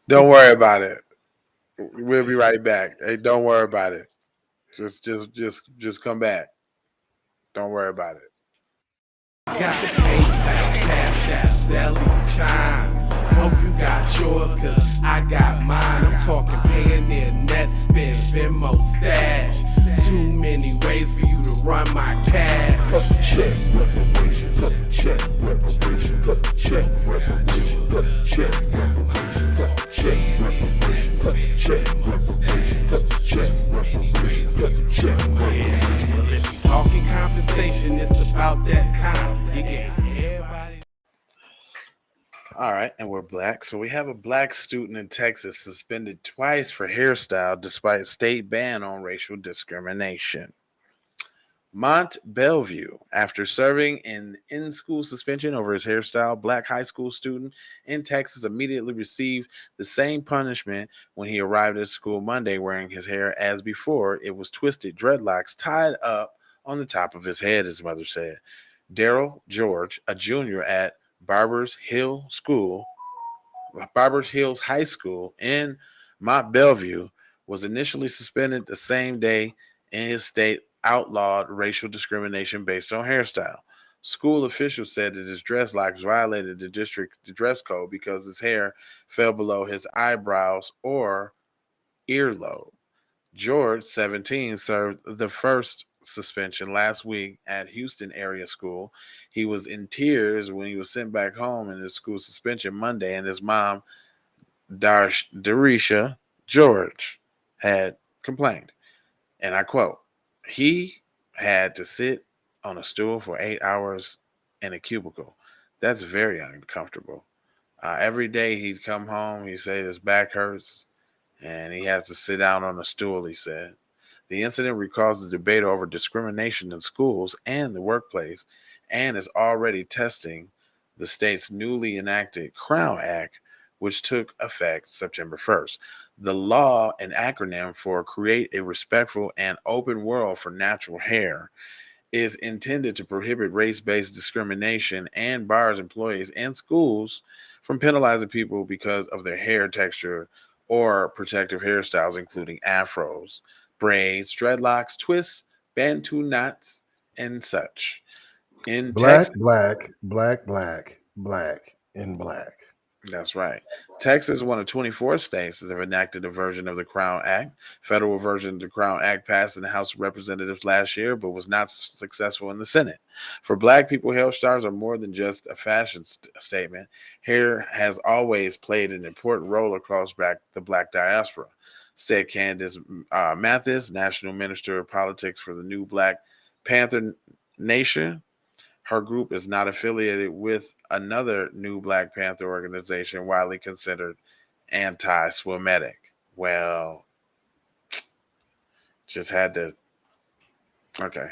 Don't worry about it. We'll be right back. Hey, don't worry about it. Just come back. Don't worry about it. Got the PayPal, Cash App, Zelle, Chime. Hope you got yours, cause I got mine. I'm talking Payoneer, Netspend, Venmo, Stash. Too many ways for you to run my cash. Check reparation, check reparation, check reparation, check reparation, check reparation, check reparation, check reparation, check. Yeah, well if you talking compensation, it's about that time. You gave everybody. All right, and we're black. So we have a black student in Texas suspended twice for hairstyle despite state ban on racial discrimination. Mont Bellevue, after serving an in school suspension over his hairstyle, black high school student in Texas immediately received the same punishment when he arrived at school Monday wearing his hair as before. It was twisted dreadlocks tied up on the top of his head, his mother said. Darryl George, a junior at Barbers Hill School, Barbers Hills High School in Mont Bellevue, was initially suspended the same day in his state outlawed racial discrimination based on hairstyle. School officials said that his dreadlocks violated the district dress code because his hair fell below his eyebrows or earlobe. George, 17, served the first suspension last week at Houston area school. He was in tears when he was sent back home in his school suspension Monday, and his mom, Darisha George, had complained. And I quote, he had to sit on a stool for 8 hours in a cubicle. That's very uncomfortable. Every day he'd come home, he'd say his back hurts, and he has to sit down on a stool, he said. The incident recalls the debate over discrimination in schools and the workplace and is already testing the state's newly enacted Crown Act, which took effect September 1st. The law, an acronym for Create a Respectful and Open World for Natural Hair, is intended to prohibit race based discrimination and bars employees and schools from penalizing people because of their hair texture or protective hairstyles, including afros, braids, dreadlocks, twists, bantu knots, and such. In Black, Texas, black, black, black, black, and black. that's right. Texas is one of 24 states that have enacted a version of the Crown Act. Federal version of the Crown Act passed in the House of Representatives last year, but was not successful in the Senate. For Black people, hairstyles are more than just a fashion statement. Hair has always played an important role across the Black diaspora, said Candace Mathis, National Minister of Politics for the new Black Panther Nation. Her group is not affiliated with another new Black Panther organization widely considered anti Semitic. Well, just had to. Okay.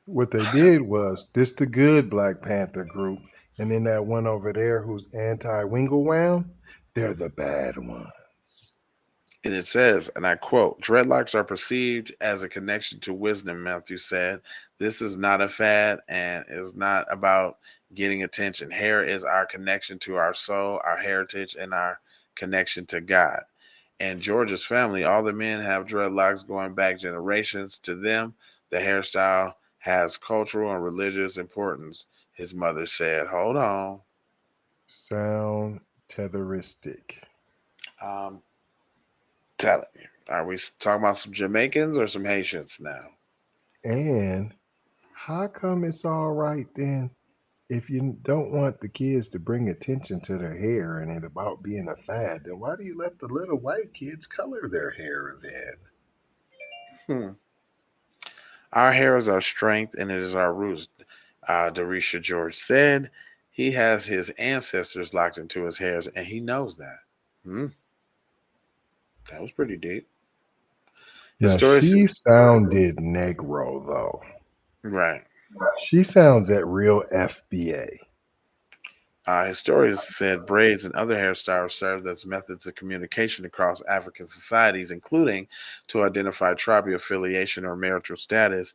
What they did was this the good Black Panther group, and then that one over there who's anti Winglewam, they're the bad ones. And it says, and I quote, dreadlocks are perceived as a connection to wisdom, Matthew said. This is not a fad and is not about getting attention. Hair is our connection to our soul, our heritage, and our connection to God. And George's family, all the men have dreadlocks going back generations. To them, the hairstyle has cultural and religious importance, his mother said. Hold on. Sound tetheristic. Um, Telling you. Are we talking about some Jamaicans or some Haitians now? And how come it's all right then if you don't want the kids to bring attention to their hair and it about being a fad, then why do you let the little white kids color their hair then? Hmm. Our hair is our strength and it is our roots, Darisha George said. He has his ancestors locked into his hairs and he knows that. Hmm. That was pretty deep. His Now story she says, sounded Negro though. right. She sounds at real FBA. Historians said braids and other hairstyles served as methods of communication across African societies, including to identify tribal affiliation or marital status